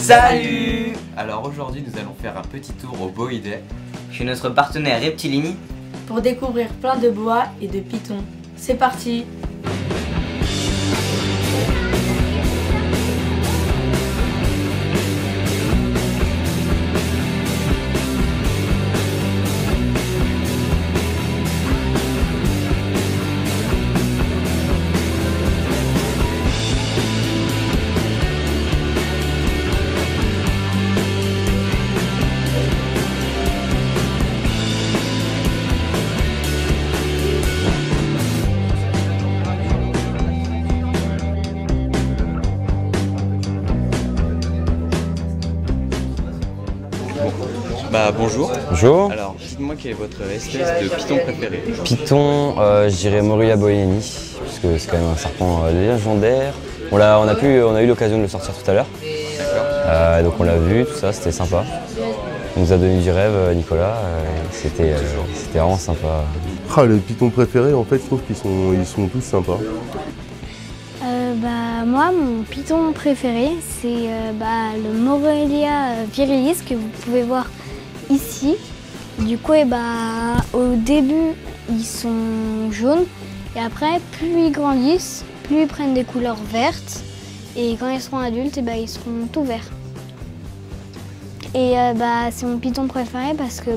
Salut! Alors aujourd'hui nous allons faire un petit tour au Boïdet Chez notre partenaire Reptilini pour découvrir plein de boas et de pitons. C'est parti! Bonjour. Bonjour. Alors dites-moi quelle est votre espèce de python préféré? Python, je dirais Moruya boyeni, parce que c'est quand même un serpent légendaire. On a eu l'occasion de le sortir tout à l'heure. Donc on l'a vu, tout ça, c'était sympa. Il nous a donné du rêve, Nicolas, c'était vraiment sympa. Les pythons préférés, en fait, je trouve qu'ils sont tous sympas. Moi, mon python préféré, c'est le Morelia virilis que vous pouvez voir ici. Du coup, au début, ils sont jaunes et après, plus ils grandissent, plus ils prennent des couleurs vertes. Et quand ils seront adultes, ils seront tout verts. Et c'est mon python préféré parce que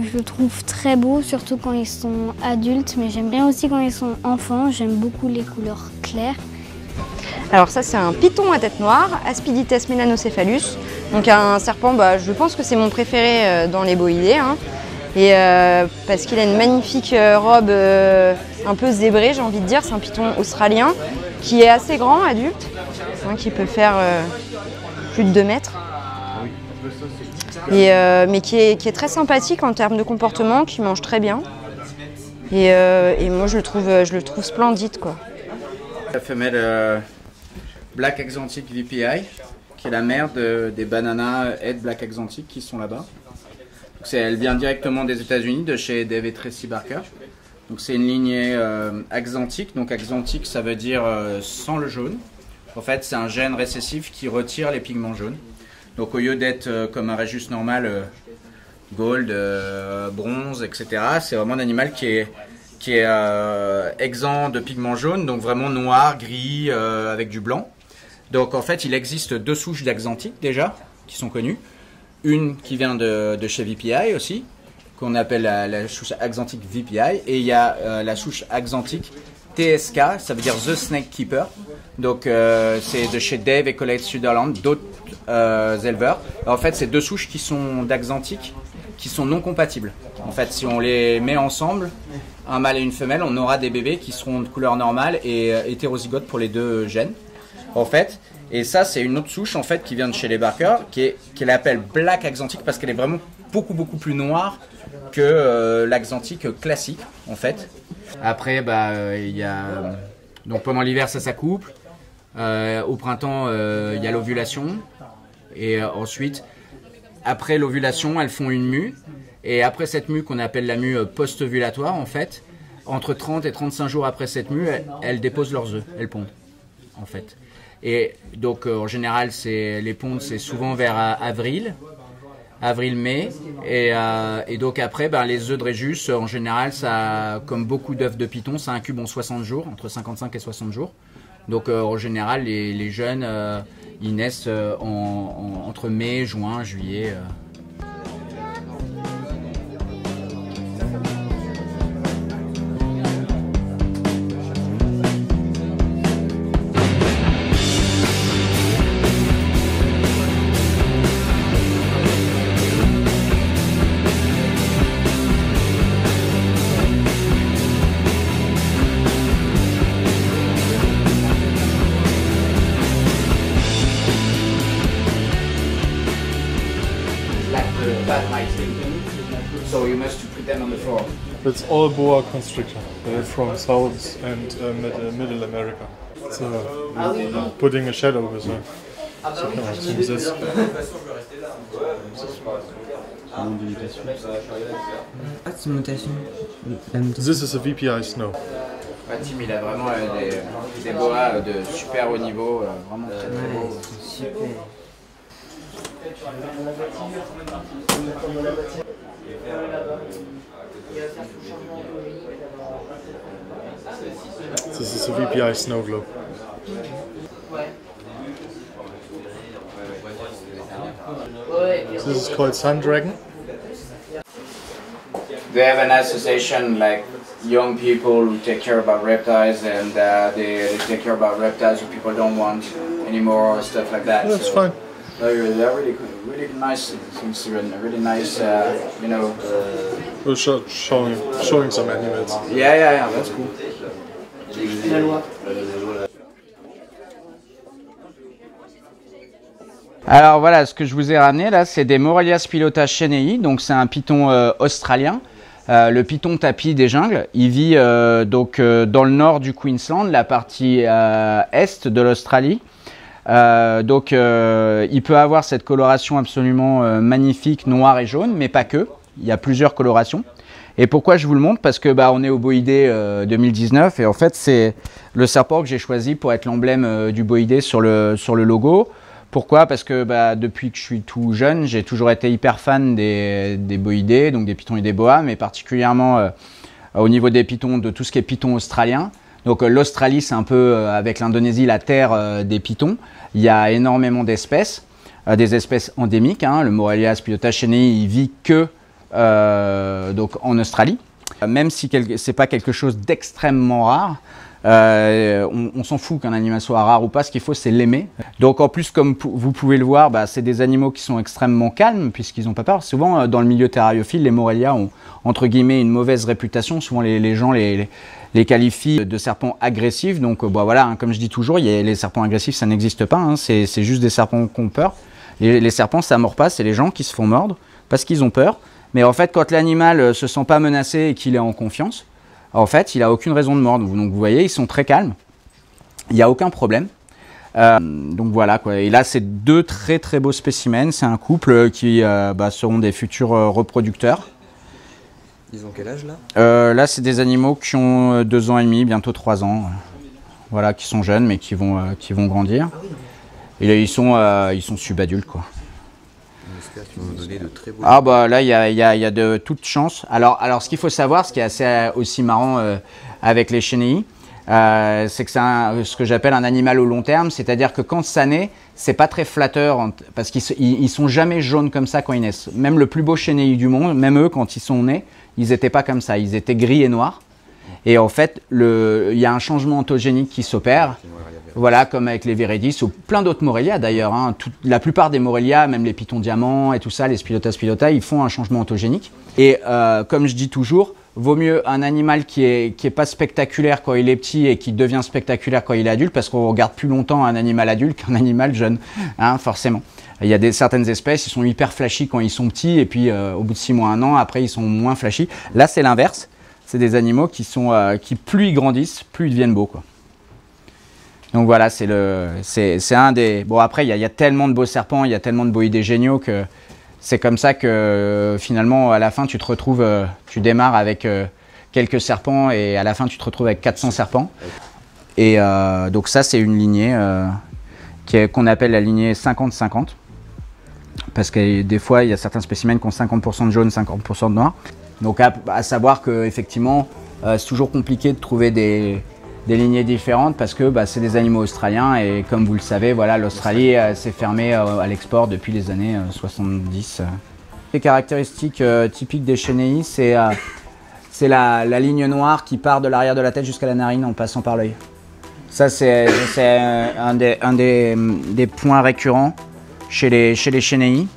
je le trouve très beau, surtout quand ils sont adultes, mais j'aime bien aussi quand ils sont enfants. J'aime beaucoup les couleurs claires. Alors ça, c'est un python à tête noire, Aspidites melanocephalus. Donc un serpent, je pense que c'est mon préféré dans les boïdés. Et parce qu'il a une magnifique robe un peu zébrée, j'ai envie de dire. C'est un python australien qui est assez grand, adulte, qui peut faire plus de 2 mètres. Mais qui est très sympathique en termes de comportement, qui mange très bien. Et moi, je le trouve splendide, quoi. La femelle Black Axanthic VPI, qui est la mère des Banana Head Black Axanthic qui sont là-bas. Elle vient directement des États-Unis, de chez Dave et Tracy Barker. Donc c'est une lignée axanthique. Donc axanthique, ça veut dire sans le jaune. En fait, c'est un gène récessif qui retire les pigments jaunes. Donc au lieu d'être comme un Rhesus normal, gold, bronze, etc., c'est vraiment un animal qui est exempt de pigments jaunes, donc vraiment noir, gris, avec du blanc. Donc en fait, il existe 2 souches d'axanthique déjà, qui sont connues. Une qui vient de chez VPI aussi, qu'on appelle la souche axanthique VPI. Et il y a la souche axanthique TSK, ça veut dire The Snake Keeper. Donc c'est de chez Dave et Colette Sutherland, d'autres éleveurs. En fait, c'est 2 souches qui sont d'axanthique, qui sont non compatibles. En fait, si on les met ensemble, un mâle et une femelle, on aura des bébés qui seront de couleur normale et hétérozygotes pour les 2 gènes. En fait, et ça c'est une autre souche en fait qui vient de chez les Barker, qu'elle appelle Black Axanthic parce qu'elle est vraiment beaucoup plus noire que l'axanthique classique en fait. Après il y a donc pendant l'hiver ça s'accouple, au printemps il y a l'ovulation et ensuite après l'ovulation elles font une mue et après cette mue qu'on appelle la mue post-ovulatoire en fait, entre 30 et 35 jours après cette mue elles déposent leurs œufs, elles pondent en fait. Et donc en général les pondes c'est souvent vers avril-mai et donc après les œufs de Rhésus en général ça, comme beaucoup d'œufs de python, ça incube en 60 jours, entre 55 et 60 jours. Donc en général les jeunes ils naissent entre mai, juin, juillet. So you must put them on the floor. It's all boa constrictor from South and Middle America. So putting a shadow with a this. C'est une mutation. This is a VPI snow. Tim, il a vraiment des boas de super haut niveau, vraiment très beaux. Super. This is a VPI snow globe. This is called Sun Dragon. They have an association like young people who take care about reptiles, and they take care about reptiles who people don't want anymore, stuff like that. That's fine. They're really nice. It's really nice, you know. We're showing some animals. Yeah, that's cool. Alors voilà, ce que je vous ai ramené là, c'est des Morelia spilota chenei, donc c'est un python australien, le python tapis des jungles. Il vit donc dans le nord du Queensland, la partie est de l'Australie. Donc il peut avoir cette coloration absolument magnifique, noir et jaune, mais pas que. Il y a plusieurs colorations. Et pourquoi je vous le montre? Parce que on est au Boïdé 2019 et en fait c'est le serpent que j'ai choisi pour être l'emblème du Boïdé sur le logo. Pourquoi? Parce que depuis que je suis tout jeune, j'ai toujours été hyper fan des boïdés, donc des pythons et des boas, mais particulièrement au niveau des pythons, de tout ce qui est python australien. Donc l'Australie, c'est un peu avec l'Indonésie la terre des pythons. Il y a énormément d'espèces, des espèces endémiques. Hein. Le Morelia spilota chenei, il vit que donc en Australie. Même si c'est pas quelque chose d'extrêmement rare, on s'en fout qu'un animal soit rare ou pas, ce qu'il faut c'est l'aimer. Donc en plus, comme vous pouvez le voir, c'est des animaux qui sont extrêmement calmes puisqu'ils n'ont pas peur. Souvent dans le milieu terrariophile, les Morelia ont entre guillemets une mauvaise réputation. Souvent les gens les qualifient de serpents agressifs. Donc voilà, hein, comme je dis toujours, les serpents agressifs ça n'existe pas, hein, c'est juste des serpents qui ont peur. Les serpents ça mord pas, c'est les gens qui se font mordre parce qu'ils ont peur. Mais en fait quand l'animal se sent pas menacé et qu'il est en confiance, en fait, il n'a aucune raison de mordre. Donc vous voyez, ils sont très calmes. Il n'y a aucun problème. Donc voilà quoi. Et là, c'est deux très très beaux spécimens. C'est un couple qui seront des futurs reproducteurs. Ils ont quel âge là? Là, c'est des animaux qui ont 2 ans et demi, bientôt 3 ans. Voilà, qui sont jeunes mais qui vont grandir. Et là, ils sont subadultes quoi. Tu m'as donné de très beaux... Ah là il y a de toutes chances. Alors ce qu'il faut savoir, ce qui est assez aussi marrant avec les chenilles, c'est que c'est ce que j'appelle un animal au long terme, c'est-à-dire que quand ça naît, c'est pas très flatteur parce qu'ils sont jamais jaunes comme ça quand ils naissent. Même le plus beau chenille du monde, même eux quand ils sont nés, ils étaient pas comme ça, ils étaient gris et noirs. Et en fait, il y a un changement ontogénique qui s'opère. Voilà, comme avec les Viridis ou plein d'autres Morelia d'ailleurs. Hein. La plupart des Morelia, même les pythons diamants et tout ça, les spilota, ils font un changement ontogénique. Et comme je dis toujours, vaut mieux un animal qui est pas spectaculaire quand il est petit et qui devient spectaculaire quand il est adulte, parce qu'on regarde plus longtemps un animal adulte qu'un animal jeune, hein, forcément. Il y a certaines espèces, ils sont hyper flashy quand ils sont petits et puis au bout de 6 mois, 1 an, après ils sont moins flashy. Là, c'est l'inverse. C'est des animaux qui plus ils grandissent, plus ils deviennent beaux, quoi. Donc voilà, c'est un des... Bon après, il y a tellement de beaux serpents, il y a tellement de boïdés géniaux que c'est comme ça que finalement, à la fin, tu te retrouves, tu démarres avec quelques serpents et à la fin, tu te retrouves avec 400 serpents. Et donc ça, c'est une lignée qu'on appelle la lignée 50-50. Parce que des fois, il y a certains spécimens qui ont 50% de jaune, 50% de noir. Donc à savoir qu'effectivement, c'est toujours compliqué de trouver des lignées différentes parce que c'est des animaux australiens et comme vous le savez, voilà, l'Australie s'est fermée à l'export depuis les années 70. Les caractéristiques typiques des chenilles, c'est la ligne noire qui part de l'arrière de la tête jusqu'à la narine en passant par l'œil. Ça, c'est un des points récurrents chez les chenilles,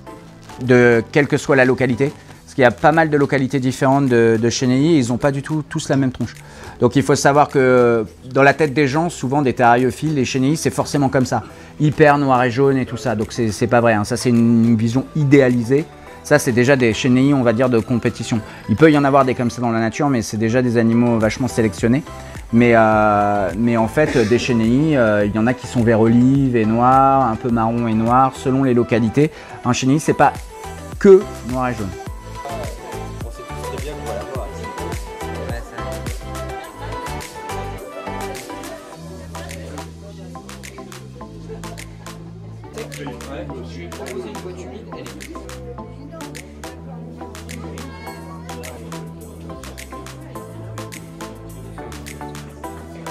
quelle que soit la localité. Parce qu'il y a pas mal de localités différentes de chenilles, ils n'ont pas du tout tous la même tronche. Donc il faut savoir que dans la tête des gens, souvent des terrariophiles, les chenilles, c'est forcément comme ça. Hyper noir et jaune et tout ça, donc c'est pas vrai, hein. Ça c'est une vision idéalisée. Ça c'est déjà des chenilles, on va dire, de compétition. Il peut y en avoir des comme ça dans la nature, mais c'est déjà des animaux vachement sélectionnés. Mais en fait, des chenilles, il y en a qui sont vert olive et noir, un peu marron et noir, selon les localités. Un chenille, c'est pas que noir et jaune.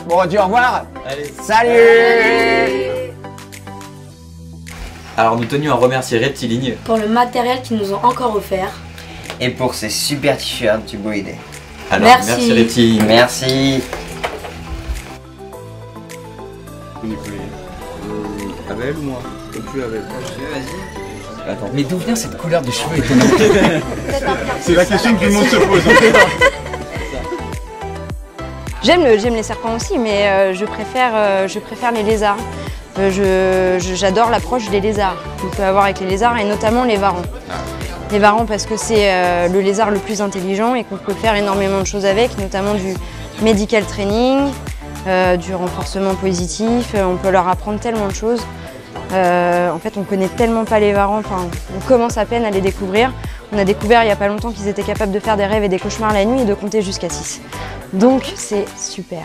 Bon, on dit au revoir. Allez. Salut. Alors nous tenions à remercier Reptiligne pour le matériel qu'ils nous ont encore offert. Et pour ces super t-shirts du Boïdé. Alors merci Reptiligne. Merci. Abel ou moi? Plus Abel. Vas-y. Attends, mais d'où vient cette couleur de cheveux étonnante? C'est la question que tout le monde se pose. J'aime les serpents aussi, mais je préfère les lézards. J'adore l'approche des lézards qu'on peut avoir avec les lézards et notamment les varans. Les varans parce que c'est le lézard le plus intelligent et qu'on peut faire énormément de choses avec, notamment du medical training, du renforcement positif, on peut leur apprendre tellement de choses. En fait, on connaît tellement pas les varans, enfin, on commence à peine à les découvrir. On a découvert il n'y a pas longtemps qu'ils étaient capables de faire des rêves et des cauchemars la nuit et de compter jusqu'à 6. Donc c'est super.